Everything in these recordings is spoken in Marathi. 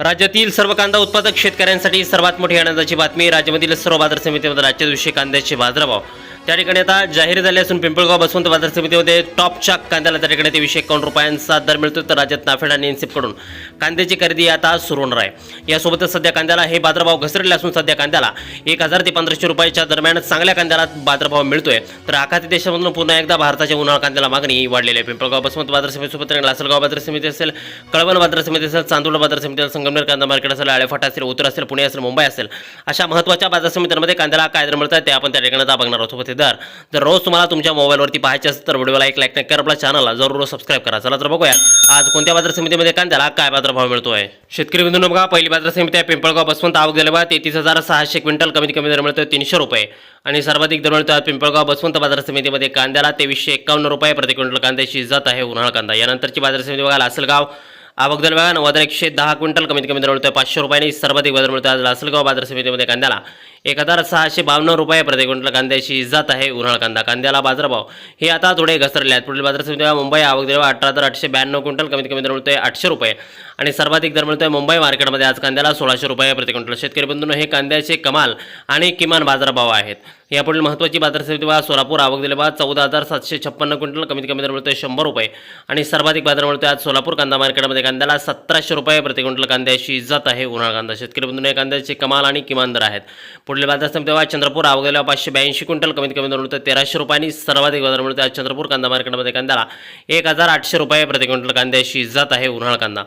राज्यातील सर्व कांदा उत्पादक शेतकऱ्यांसाठी सर्वात मोठी आनंदाची बातमी। राज्यामधील सर्व बाजार समितीमध्ये राज्याविषयी कांद्याचे बाजारभाव त्या ठिकाणी आता जाहीर झाले असून पिंपळगाव बसवंत बाजार समितीमध्ये टॉपच्या कांद्याला त्या ठिकाणी 251 रुपयांचा दर मिळतो। तर राज्यात नाफेड आणि एनसीपकडून कांद्याची खरेदी आता सुरू होणार आहे। यासोबतच सध्या कांद्याला हे बाजारभाव घसरले असून सध्या कांद्याला 1000 ते 1500 रुपयाच्या दरम्यान चांगल्या कांद्याला बाजारभाव मिळतोय। तर आखाती देशामधून पुन्हा एकदा भारताच्या उन्हाळा कांद्याला मागणी वाढलेली आहे। पिंपळगाव बसवंत बाजार समितीसोबत लासलगाव बाजार समिती असेल, कळवण बाजार समिती असेल, चांदोड बाजार समिती असेल, संगमनेर कांदा मार्केट असेल, आळेफाटा असेल, उत्तर असेल, पुणे असेल, मुंबई असेल, अशा महत्त्वाच्या बाजार समित्यांमध्ये कांद्याला काय दर मिळतात ते आपण त्या ठिकाणी आता बघणार आहोत। ते दर जर रोज तुम्हाला तुमच्या मोबाईलवरती पाहायचे असेल तर व्हिडिओला एक लाईक करा, आपल्या चॅनलला जरूर सबस्क्राइब करा। चला तर बघूया आज कोणत्या बाजार समितीमध्ये कांद्याला काय बाजारभाव मिळतोय। शेतकरी बंधूंनो बघा, पहिली बाजार समिती आहे पिंपळगाव बसवंत। आवक गेल्या 33,600 क्विंटल, कमीत कमी दर मिळतोय 300 रुपये आणि सर्वाधिक दर मिळतोय पिंपळगाव बसवंत बाजार समितीमध्ये कांद्याला 2351 रुपये प्रति क्विंटल कांद्याची जात आहे उन्हाळा कांदा। यानंतरची बाजार समिती बघा लासलगाव। आवक दर बघा 9110 क्विंटल, कमीत कमी दर मिळतोय 500 रुपयांनी। सर्वाधिक बाजार मिळतोय आज लासलगाव बाजार समितीमध्ये कांद्याला 1652 रुपये प्रति क्विंटल कांद्याची जात आहे उन्हाळा कांदा। कांद्याला बाजारभाव हे आता थोडे घसरले आहेत। पुढील बाजार समिती मुंबई। आवक दर 18,892 क्विंटल, कमीत कमी दर मिळतोय 800 रुपये आणि सर्वाधिक दर मिळतोय मुंबई मार्केटमध्ये आज कांद्याला 1600 रुपये प्रति क्विंटल। शेतकरी बंधूंनो हे कांद्याचे कमाल आणि किमान बाजारभाव आहेत। यापुढील महत्त्वाची बाजार समिती बघा सोलापूर। आवक दिले बघा 14,756 क्विंटल, कमीत कमी दर मिळतोय 100 रुपये आणि सर्वाधिक बाजार मिळतोय आज सोलापूर कांदा मार्केटमध्ये कांद्याला 1700 रुपये प्रति क्विंटल कांद्याची जात आहे उन्हाळा कांदा। शेतकरी बंधूंनो हे कांद्याचे कमाल आणि किमान दर आहेत। पुढील बाजार समिती बघा चंद्रपूर। आवक दिले 582 क्विंटल, कमीत कमी दर मिळतोय 1300 रुपयांनी। सर्वाधिक बाजार मिळतोय आज चंद्रपूर कांदा मार्केटमध्ये कांद्याला 1800 रुपये प्रति क्विंटल कांद्याची जात आहे उन्हाळा कांदा।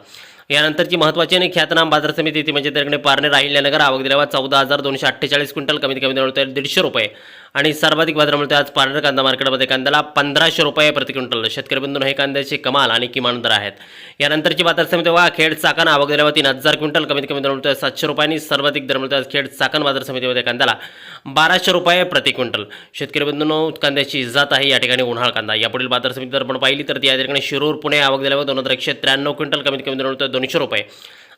यानंतरची महत्त्वाची आणि ख्यातनाम बाजार समिती ती म्हणजे त्याकडे पारनेर अहिल्यानगर। आवक दिल्यावर 14,248 क्विंटल, कमीत कमी दर मिळतोय 150 रुपये आणि सर्वाधिक बाजार मिळतोय आज पारनेर कांदा मार्केटमध्ये कांद्याला 1500 रुपये प्रति क्विंटल। शेतकरी बंधूंनो हे कांद्याचे कमाल आणि किमान दर आहेत। यानंतरची बाजार समिती बघा खेड चाकण। आवक दिल्यावर 3000 क्विंटल, कमीत कमी दर मिळतोय 700 रुपयांनी। सर्वाधिक दर मिळतोय आज खेड चाकण बाजार समितीमध्ये कांद्याला 1200 रुपये प्रति क्विंटल। शेतकरी बंधूंनो कांद्याची जात आहे या ठिकाणी उन्हाळा कांदा। यापुढील बाजार समिती जर आपण पाहिली तर ती या ठिकाणी शिरूर पुणे। आवक दिल्यावर 2193 क्विंटल, कमीत कमी दर मिळतोय 200 रुपये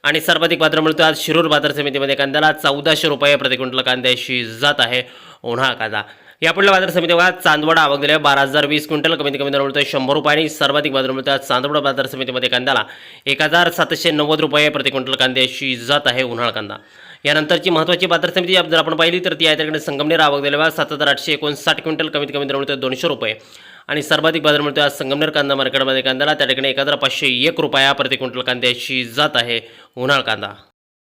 आणि सर्वाधिक बाजार मिळतोय आज शिरूर बाजार समितीमध्ये कांद्याला 1400 रुपये प्रति क्विंटल कांद्याची जात आहे उन्हाळा कांदा। यापुढील बाजार समिती बघा चांदवड। आवक दिल्यावर 12,020 क्विंटल, कमीत कमी दर मिळतोय 100 रुपयांनी। सर्वाधिक बाजार मिळतोय आज चांदवड बाजार समितीमध्ये कांद्याला 1790 रुपये प्रति क्विंटल कांद्याची जात आहे उन्हाळा कांदा। यानंतरची महत्त्वाची बाजार समिती जर आपण पाहिली तर ती आहे त्याकडे संगमनेर। आवक दिल्यावर 7,859 क्विंटल, कमीत कमी दर मिळतोय 200 रुपये आणि सर्वाधिक बाजार मिळतोय आज संगमनेर कांदा मार्केटमध्ये कांद्याला त्या ठिकाणी 1501 रुपया प्रति क्विंटल कांद्याची जात आहे उन्हाळा कांदा।